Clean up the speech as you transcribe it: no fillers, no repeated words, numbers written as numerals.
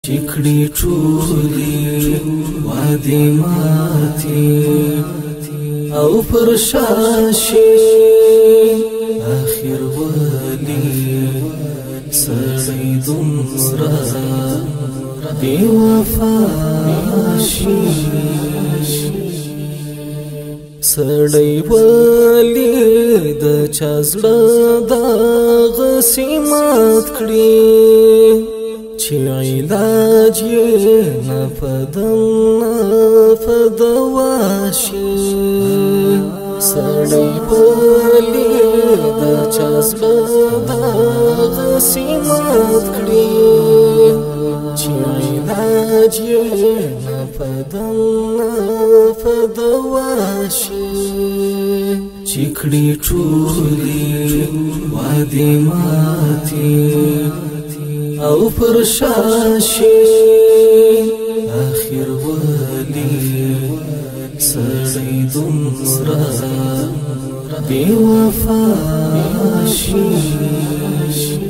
چکړي ټولي وادي ماتي او پرشاشي اخر ولي سړی دومره بې وفا شي سړی ولي د چا زړه دغسې مات کړي چې علاج یې نه په دم نه په دوا شي سړی ولي د چا زړه دغسې مات کړي چې علاج یې نه په دم نه په دوا شي چکړي ټولي وادي ماتي او پرشاشي اخر ولي سړی دومره بې وفا شي